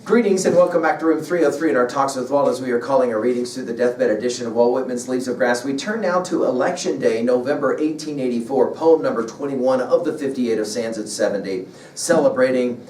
Greetings and welcome back to room 303 in our Talks with Walt, as we are calling our readings through the deathbed edition of Walt Whitman's Leaves of Grass. We turn now to Election Day, November 1884, poem number 21 of the 58 of Sands at 70, celebrating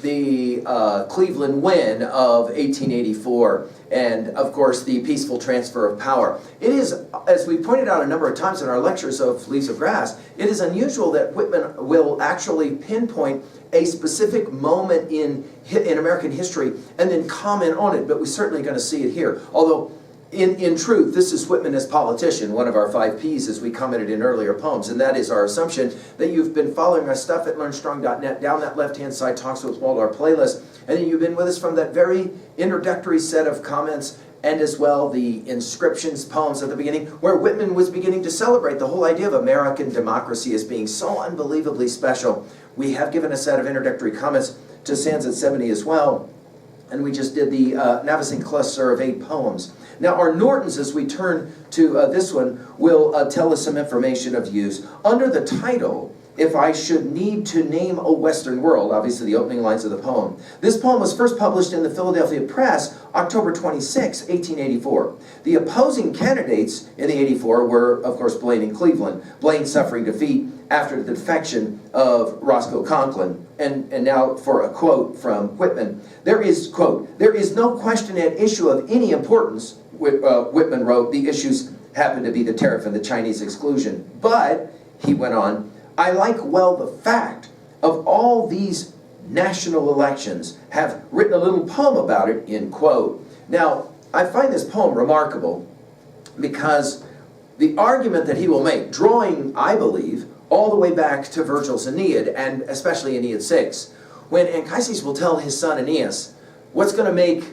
the Cleveland win of 1884 and, of course, the peaceful transfer of power. It is, as we pointed out a number of times in our lectures of Leaves of Grass, it is unusual that Whitman will actually pinpoint a specific moment in American history and then comment on it, but we're certainly going to see it here. Although, in truth, this is Whitman as politician, one of our 5 Ps, as we commented in earlier poems, and that is our assumption that you've been following our stuff at learnstrong.net, down that left-hand side, Talks with Walt, our playlist, and then you've been with us from that very introductory set of comments and as well the inscriptions poems at the beginning, where Whitman was beginning to celebrate the whole idea of American democracy as being so unbelievably special. We have given a set of introductory comments to Sands at 70 as well, and we just did the Navasink cluster of 8 poems. Now our Nortons, as we turn to this one, will tell us some information of use. Under the title, If I Should Need to Name a Western World, obviously the opening lines of the poem. This poem was first published in the Philadelphia Press, October 26, 1884. The opposing candidates in the 84 were, of course, Blaine and Cleveland. Blaine suffering defeat after the defection of Roscoe Conklin. And now for a quote from Whitman. There is, quote, "There is no question at issue of any importance," Whitman wrote, "the issues happen to be the tariff and the Chinese exclusion. But," he went on, "I like well the fact of all these national elections, have written a little poem about it," end quote. Now, I find this poem remarkable because the argument that he will make, drawing, I believe, all the way back to Virgil's Aeneid, and especially Aeneid 6, when Anchises will tell his son Aeneas, what's going to make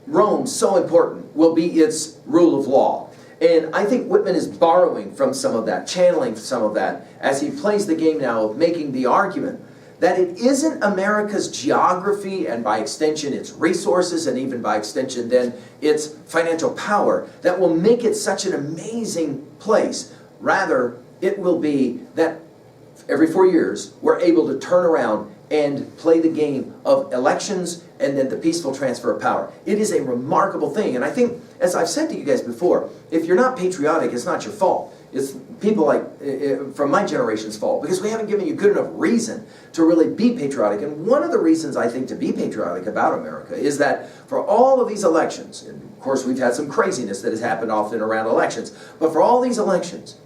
Rome so important will be its rule of law. And I think Whitman is borrowing from some of that, channeling some of that, as he plays the game now of making the argument that it isn't America's geography and by extension its resources and even by extension then its financial power that will make it such an amazing place. Rather, it will be that every 4 years we're able to turn around and play the game of elections and then the peaceful transfer of power. It is a remarkable thing, and I think, as I've said to you guys before, if you're not patriotic, it's not your fault. It's people like, from my generation's fault, because we haven't given you good enough reason to really be patriotic. And one of the reasons I think to be patriotic about America is that for all of these elections, and of course we've had some craziness that has happened often around elections, but for all these elections,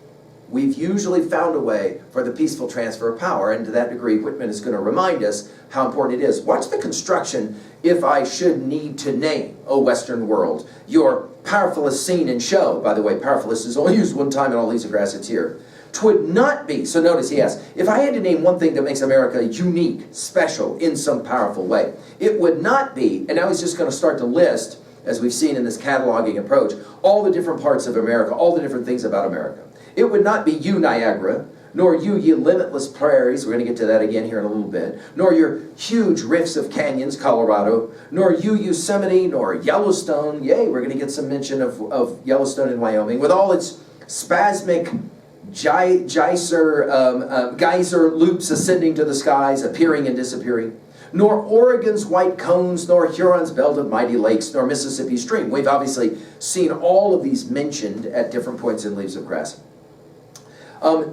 we've usually found a way for the peaceful transfer of power, and to that degree, Whitman is going to remind us how important it is. Watch the construction, "If I should need to name a Western world, your powerfulest scene and show." By the way, powerfulest is only used one time in all Leaves of Grass, it's here. "'Twould not be," so notice he asks, "if I had to name one thing that makes America unique, special, in some powerful way, it would not be," and now he's just going to start to list, as we've seen in this cataloging approach, all the different parts of America, all the different things about America. "It would not be you, Niagara, nor you, ye limitless prairies," we're going to get to that again here in a little bit, "nor your huge rifts of canyons, Colorado, nor you, Yosemite, nor Yellowstone," yay, we're going to get some mention of Yellowstone in Wyoming, "with all its spasmic geyser loops ascending to the skies, appearing and disappearing, nor Oregon's white cones, nor Huron's belt of mighty lakes, nor Mississippi's stream." We've obviously seen all of these mentioned at different points in Leaves of Grass.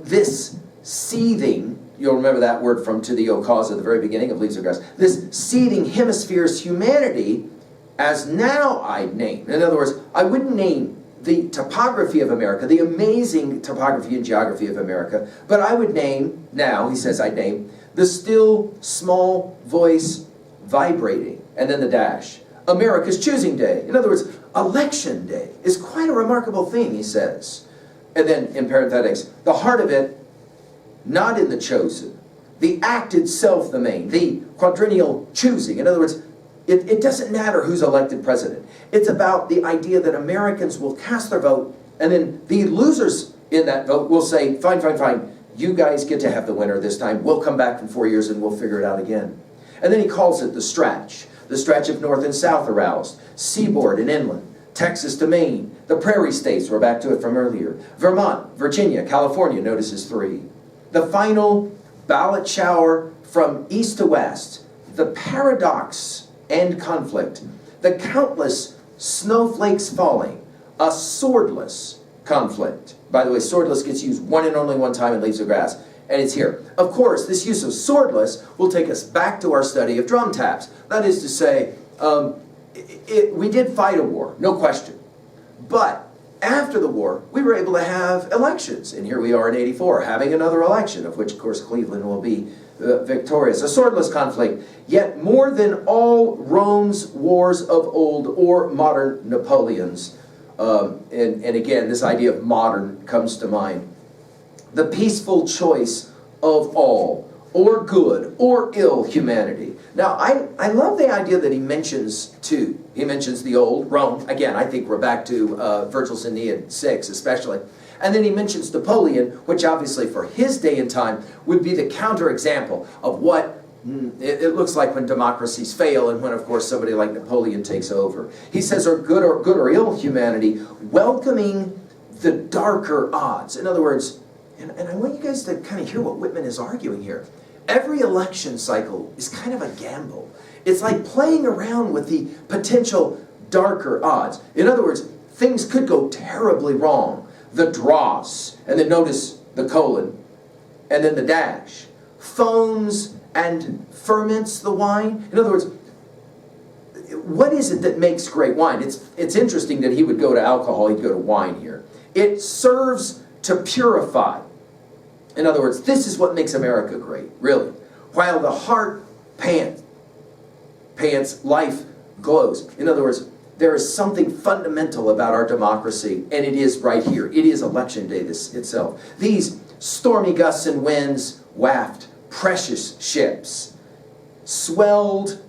This seething, you'll remember that word from "to the cause" at the very beginning of Leaves of Grass, this seething hemisphere's humanity, as now I'd name. In other words, I wouldn't name the topography of America, the amazing topography and geography of America, but I would name, now, he says I'd name, the still small voice vibrating, and then the dash, America's choosing day. In other words, election day is quite a remarkable thing, he says. And then in parenthetics, the heart of it, not in the chosen, the act itself the main, the quadrennial choosing. In other words, it doesn't matter who's elected president. It's about the idea that Americans will cast their vote, and then the losers in that vote will say, fine, fine, fine, you guys get to have the winner this time. We'll come back in 4 years and we'll figure it out again. And then he calls it the stretch of North and South aroused, seaboard and inland, Texas to Maine, the prairie states, we're back to it from earlier, Vermont, Virginia, California, notice is 3. The final ballot shower from east to west, the paradox and conflict. The countless snowflakes falling, a swordless conflict. By the way, swordless gets used one and only one time in Leaves of Grass, and it's here. Of course, this use of swordless will take us back to our study of drum taps. That is to say, we did fight a war, no question. But after the war, we were able to have elections. And here we are in '84, having another election, of which, of course, Cleveland will be victorious. A swordless conflict, yet more than all Rome's wars of old or modern Napoleon's. And again, this idea of modern comes to mind. The peaceful choice of all, or good, or ill humanity. Now, I love the idea that he mentions two. He mentions the old, Rome. Again, I think we're back to Virgil's Aeneid 6, especially. And then he mentions Napoleon, which obviously for his day and time would be the counterexample of what it looks like when democracies fail and when, of course, somebody like Napoleon takes over. He says, or good or ill humanity, welcoming the darker odds. In other words, and I want you guys to kind of hear what Whitman is arguing here. Every election cycle is kind of a gamble. It's like playing around with the potential darker odds. In other words, things could go terribly wrong. The dross, and then notice the colon, and then the dash. Foams and ferments the wine. In other words, what is it that makes great wine? It's interesting that he would go to alcohol, he'd go to wine here. It serves to purify. In other words, this is what makes America great, really. While the heart pants, life glows. In other words, there is something fundamental about our democracy, and it is right here. It is election day itself. These stormy gusts and winds waft precious ships, swelled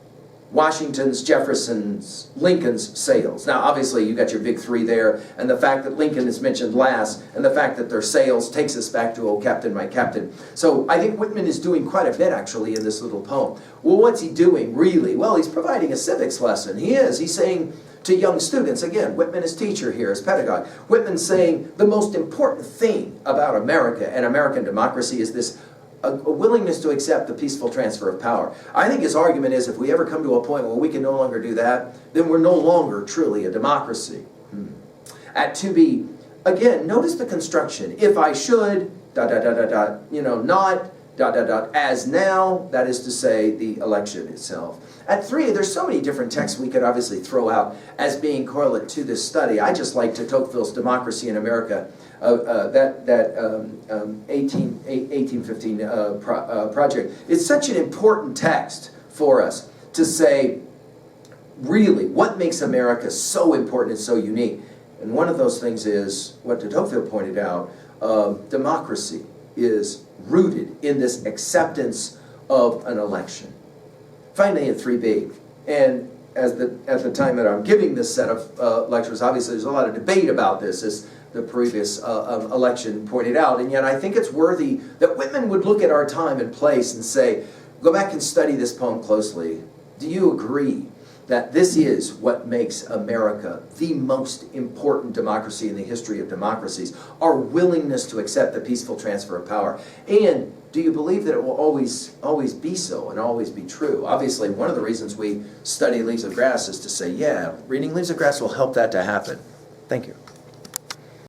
Washington's, Jefferson's, Lincoln's sails. Now, obviously, you got your big three there, and the fact that Lincoln is mentioned last, and the fact that their sails takes us back to "Oh, Captain, my Captain." So I think Whitman is doing quite a bit, actually, in this little poem. Well, what's he doing, really? Well, he's providing a civics lesson. He's saying to young students, again, Whitman is teacher here, is pedagogue. Whitman's saying the most important thing about America and American democracy is this a willingness to accept the peaceful transfer of power. I think his argument is if we ever come to a point where we can no longer do that, then we're no longer truly a democracy. At 2b, again, notice the construction. If I should, not, as now, that is to say, the election itself. At 3, there's so many different texts we could obviously throw out as being correlate to this study. I just like de Tocqueville's Democracy in America, that 1815 project. It's such an important text for us to say, really, what makes America so important and so unique? And one of those things is, what de Tocqueville pointed out, democracy is rooted in this acceptance of an election. Finally, at 3b, and at the time that I'm giving this set of lectures, obviously there's a lot of debate about this, as the previous election pointed out, and yet I think it's worthy that Whitman would look at our time and place and say, go back and study this poem closely. Do you agree that this is what makes America the most important democracy in the history of democracies? Our willingness to accept the peaceful transfer of power. And do you believe that it will always be so and always be true? Obviously, one of the reasons we study Leaves of Grass is to say, yeah, reading Leaves of Grass will help that to happen. Thank you.